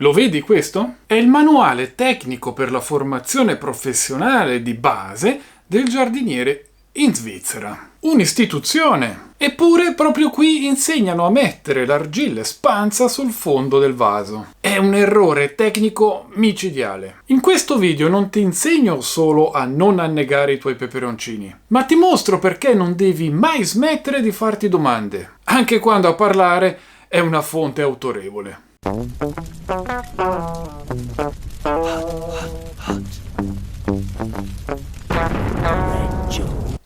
Lo vedi questo? È il manuale tecnico per la formazione professionale di base del giardiniere in Svizzera. Un'istituzione. Eppure proprio qui insegnano a mettere l'argilla espansa sul fondo del vaso. È un errore tecnico micidiale. In questo video non ti insegno solo a non annegare i tuoi peperoncini, ma ti mostro perché non devi mai smettere di farti domande, anche quando a parlare è una fonte autorevole.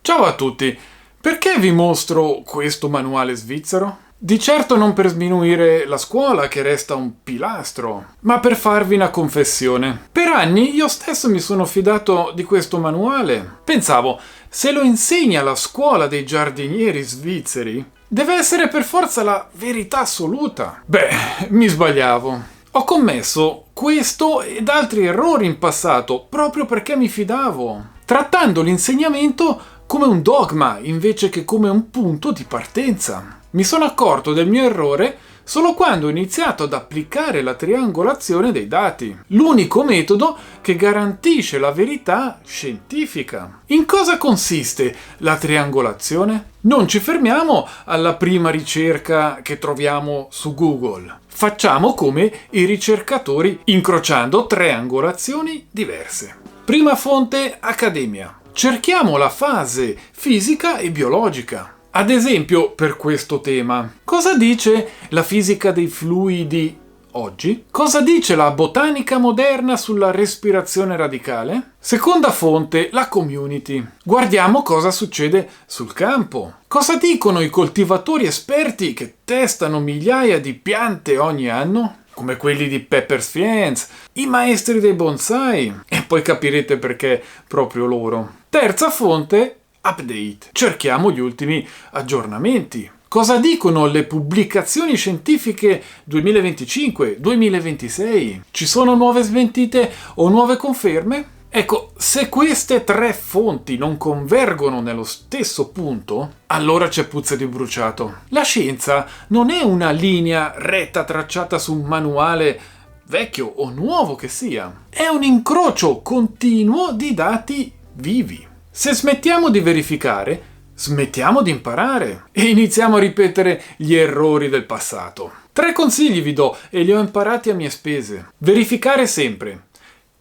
Ciao a tutti! Perché vi mostro questo manuale svizzero? Di certo non per sminuire la scuola, che resta un pilastro, ma per farvi una confessione. Per anni io stesso mi sono fidato di questo manuale. Pensavo, se lo insegna la scuola dei giardinieri svizzeri, deve essere per forza la verità assoluta. Beh, mi sbagliavo. Ho commesso questo ed altri errori in passato proprio perché mi fidavo, trattando l'insegnamento come un dogma invece che come un punto di partenza. Mi sono accorto del mio errore solo quando ho iniziato ad applicare la triangolazione dei dati, l'unico metodo che garantisce la verità scientifica. In cosa consiste la triangolazione? Non ci fermiamo alla prima ricerca che troviamo su Google. Facciamo come i ricercatori incrociando tre angolazioni diverse. Prima fonte, Accademia. Cerchiamo la fase fisica e biologica. Ad esempio, per questo tema, cosa dice la fisica dei fluidi oggi? Cosa dice la botanica moderna sulla respirazione radicale? Seconda fonte, la community. Guardiamo cosa succede sul campo. Cosa dicono i coltivatori esperti che testano migliaia di piante ogni anno? Come quelli di Pepper Science, i maestri dei bonsai, e poi capirete perché proprio loro. Terza fonte, update. Cerchiamo gli ultimi aggiornamenti. Cosa dicono le pubblicazioni scientifiche 2025-2026? Ci sono nuove smentite o nuove conferme? Ecco, se queste tre fonti non convergono nello stesso punto, allora c'è puzza di bruciato. La scienza non è una linea retta tracciata su un manuale vecchio o nuovo che sia. È un incrocio continuo di dati vivi. Se smettiamo di verificare, smettiamo di imparare e iniziamo a ripetere gli errori del passato. 3 consigli vi do e li ho imparati a mie spese. Verificare sempre.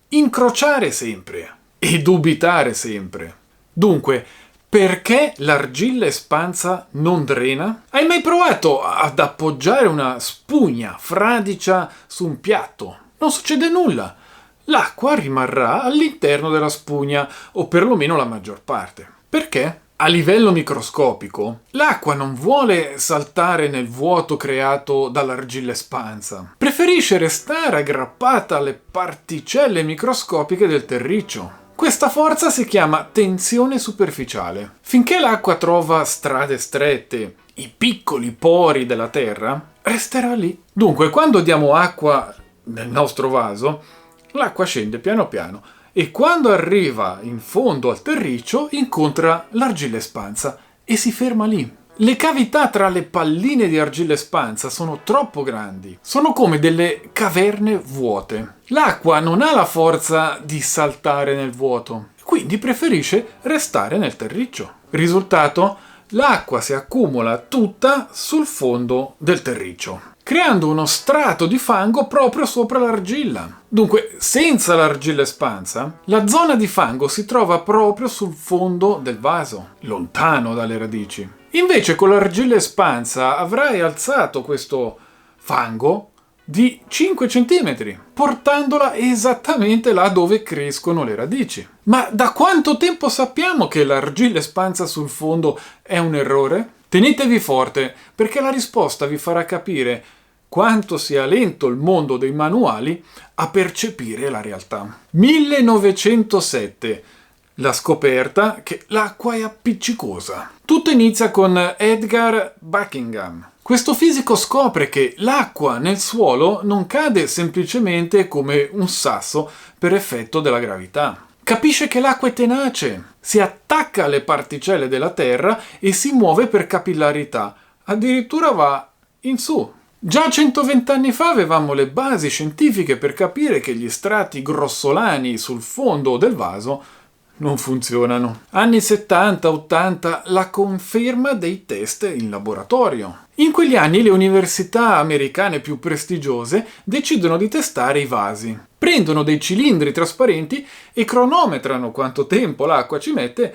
Incrociare sempre e dubitare sempre. Dunque, perché l'argilla espansa non drena? Hai mai provato ad appoggiare una spugna fradicia su un piatto? Non succede nulla. L'acqua rimarrà all'interno della spugna, o perlomeno la maggior parte. Perché? A livello microscopico, l'acqua non vuole saltare nel vuoto creato dall'argilla espansa. Preferisce restare aggrappata alle particelle microscopiche del terriccio. Questa forza si chiama tensione superficiale. Finché l'acqua trova strade strette, i piccoli pori della terra, resterà lì. Dunque, quando diamo acqua nel nostro vaso, l'acqua scende piano piano e quando arriva in fondo al terriccio incontra l'argilla espansa e si ferma lì. Le cavità tra le palline di argilla espansa sono troppo grandi, sono come delle caverne vuote. L'acqua non ha la forza di saltare nel vuoto, quindi preferisce restare nel terriccio. Risultato? L'acqua si accumula tutta sul fondo del terriccio, creando uno strato di fango proprio sopra l'argilla. Dunque, senza l'argilla espansa, la zona di fango si trova proprio sul fondo del vaso, lontano dalle radici. Invece con l'argilla espansa avrai alzato questo fango di 5 cm, portandola esattamente là dove crescono le radici. Ma da quanto tempo sappiamo che l'argilla espansa sul fondo è un errore? Tenetevi forte, perché la risposta vi farà capire quanto sia lento il mondo dei manuali a percepire la realtà. 1907, la scoperta che l'acqua è appiccicosa. Tutto inizia con Edgar Buckingham. Questo fisico scopre che l'acqua nel suolo non cade semplicemente come un sasso per effetto della gravità. Capisce che l'acqua è tenace, si attacca alle particelle della terra e si muove per capillarità, addirittura va in su. Già 120 anni fa avevamo le basi scientifiche per capire che gli strati grossolani sul fondo del vaso non funzionano. Anni 70-80, la conferma dei test in laboratorio. In quegli anni le università americane più prestigiose decidono di testare i vasi. Prendono dei cilindri trasparenti e cronometrano quanto tempo l'acqua ci mette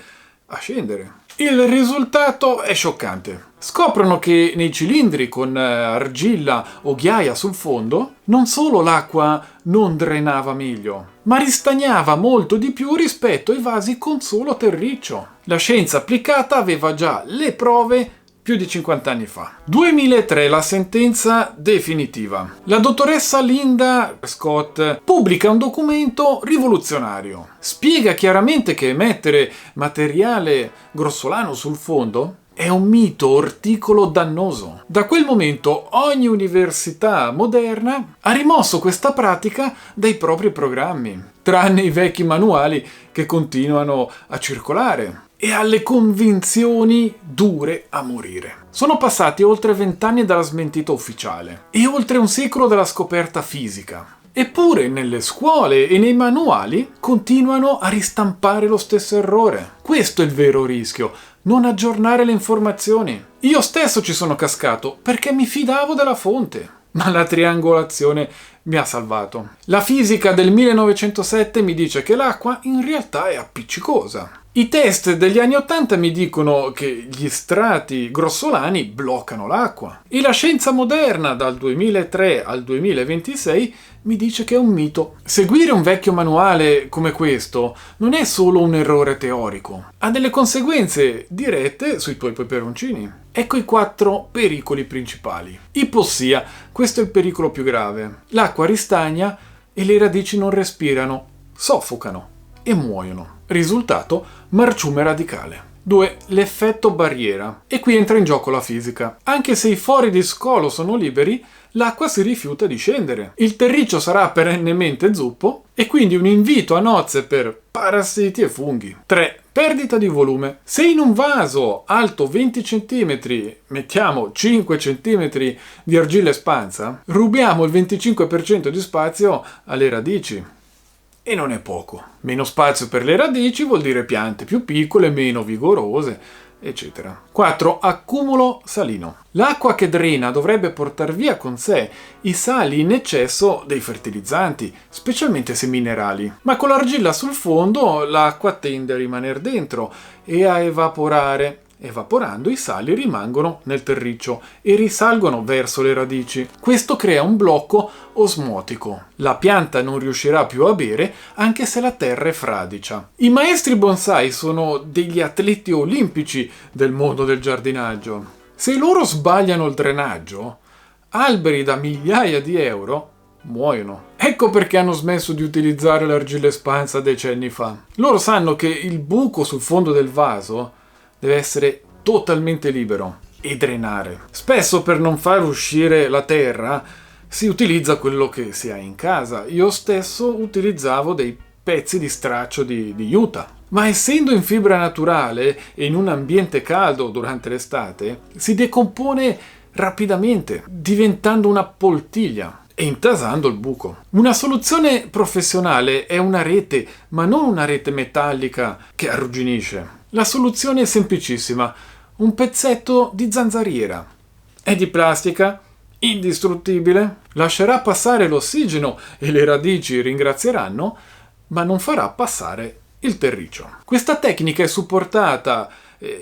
a scendere. Il risultato è scioccante. Scoprono che nei cilindri con argilla o ghiaia sul fondo non solo l'acqua non drenava meglio, ma ristagnava molto di più rispetto ai vasi con solo terriccio. La scienza applicata aveva già le prove più di 50 anni fa. 2003, la sentenza definitiva. La dottoressa Linda Scott pubblica un documento rivoluzionario. Spiega chiaramente che mettere materiale grossolano sul fondo è un mito orticolo dannoso. Da quel momento ogni università moderna ha rimosso questa pratica dai propri programmi, tranne i vecchi manuali che continuano a circolare, e alle convinzioni dure a morire. Sono passati oltre 20 anni dalla smentita ufficiale e oltre un secolo dalla scoperta fisica. Eppure nelle scuole e nei manuali continuano a ristampare lo stesso errore. Questo è il vero rischio, non aggiornare le informazioni. Io stesso ci sono cascato perché mi fidavo della fonte, ma la triangolazione mi ha salvato. La fisica del 1907 mi dice che l'acqua in realtà è appiccicosa. I test degli anni 80 mi dicono che gli strati grossolani bloccano l'acqua. E la scienza moderna dal 2003 al 2026 mi dice che è un mito. Seguire un vecchio manuale come questo non è solo un errore teorico, ha delle conseguenze dirette sui tuoi peperoncini. Ecco i 4 pericoli principali. Ipossia, questo è il pericolo più grave. L'acqua ristagna e le radici non respirano, soffocano e muoiono. Risultato, marciume radicale. 2. L'effetto barriera. E qui entra in gioco la fisica. Anche se i fori di scolo sono liberi, l'acqua si rifiuta di scendere. Il terriccio sarà perennemente zuppo e quindi un invito a nozze per parassiti e funghi. 3. Perdita di volume. Se in un vaso alto 20 cm mettiamo 5 cm di argilla espansa, rubiamo il 25% di spazio alle radici. E non è poco. Meno spazio per le radici vuol dire piante più piccole, meno vigorose, eccetera. 4. Accumulo salino. L'acqua che drena dovrebbe portare via con sé i sali in eccesso dei fertilizzanti, specialmente se minerali. Ma con l'argilla sul fondo l'acqua tende a rimanere dentro e a evaporare. Evaporando, i sali rimangono nel terriccio e risalgono verso le radici. Questo crea un blocco osmotico. La pianta non riuscirà più a bere anche se la terra è fradicia. I maestri bonsai sono degli atleti olimpici del mondo del giardinaggio. Se loro sbagliano il drenaggio, alberi da migliaia di euro muoiono. Ecco perché hanno smesso di utilizzare l'argilla espansa decenni fa. Loro sanno che il buco sul fondo del vaso deve essere totalmente libero e drenare. Spesso per non far uscire la terra si utilizza quello che si ha in casa. Io stesso utilizzavo dei pezzi di straccio di juta. Ma essendo in fibra naturale e in un ambiente caldo durante l'estate, si decompone rapidamente, diventando una poltiglia e intasando il buco. Una soluzione professionale è una rete, ma non una rete metallica che arrugginisce. La soluzione è semplicissima, un pezzetto di zanzariera. È di plastica, indistruttibile, lascerà passare l'ossigeno e le radici ringrazieranno, ma non farà passare il terriccio. Questa tecnica è supportata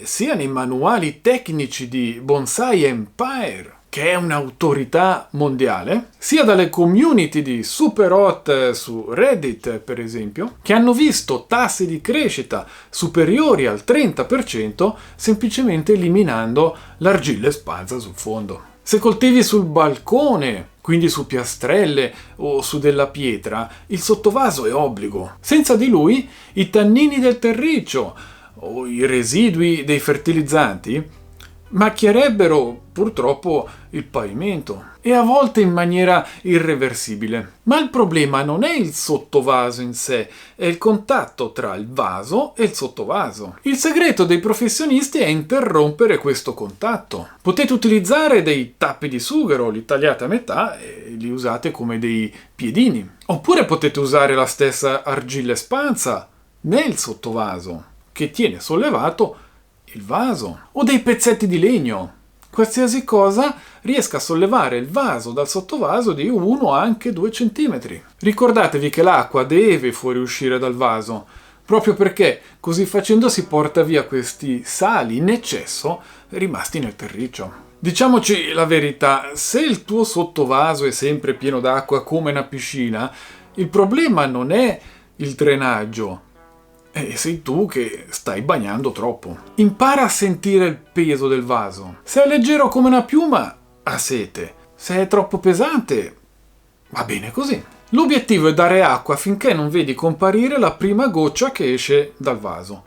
sia nei manuali tecnici di Bonsai Empire, che è un'autorità mondiale, sia dalle community di Superhot su Reddit, per esempio, che hanno visto tassi di crescita superiori al 30% semplicemente eliminando l'argilla espansa sul fondo. Se coltivi sul balcone, quindi su piastrelle o su della pietra, il sottovaso è obbligo. Senza di lui, i tannini del terriccio o i residui dei fertilizzanti macchierebbero purtroppo il pavimento e a volte in maniera irreversibile. Ma il problema non è il sottovaso in sé, è il contatto tra il vaso e il sottovaso. Il segreto dei professionisti è interrompere questo contatto. Potete utilizzare dei tappi di sughero, li tagliate a metà e li usate come dei piedini. Oppure potete usare la stessa argilla espansa nel sottovaso, che tiene sollevato il vaso, o dei pezzetti di legno. Qualsiasi cosa riesca a sollevare il vaso dal sottovaso di 1 anche 2 centimetri. Ricordatevi che l'acqua deve fuoriuscire dal vaso, proprio perché così facendo si porta via questi sali in eccesso rimasti nel terriccio. Diciamoci la verità, se il tuo sottovaso è sempre pieno d'acqua come una piscina, il problema non è il drenaggio, e sei tu che stai bagnando troppo. Impara a sentire il peso del vaso. Se è leggero come una piuma, ha sete. Se è troppo pesante, va bene così. L'obiettivo è dare acqua finché non vedi comparire la prima goccia che esce dal vaso.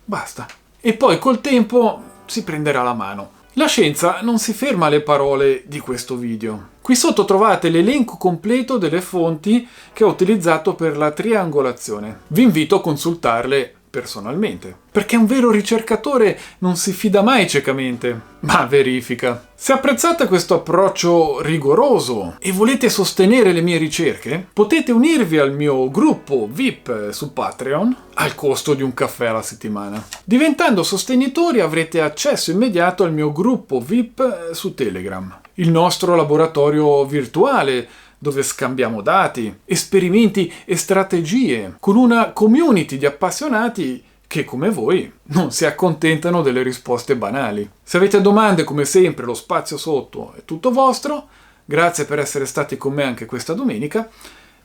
Basta. E poi col tempo si prenderà la mano. La scienza non si ferma alle parole di questo video. Qui sotto trovate l'elenco completo delle fonti che ho utilizzato per la triangolazione. Vi invito a consultarle personalmente, perché un vero ricercatore non si fida mai ciecamente, ma verifica. Se apprezzate questo approccio rigoroso e volete sostenere le mie ricerche, potete unirvi al mio gruppo VIP su Patreon al costo di un caffè alla settimana. Diventando sostenitori avrete accesso immediato al mio gruppo VIP su Telegram, il nostro laboratorio virtuale dove scambiamo dati, esperimenti e strategie con una community di appassionati che, come voi, non si accontentano delle risposte banali. Se avete domande, come sempre, lo spazio sotto è tutto vostro. Grazie per essere stati con me anche questa domenica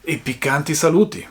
e piccanti saluti!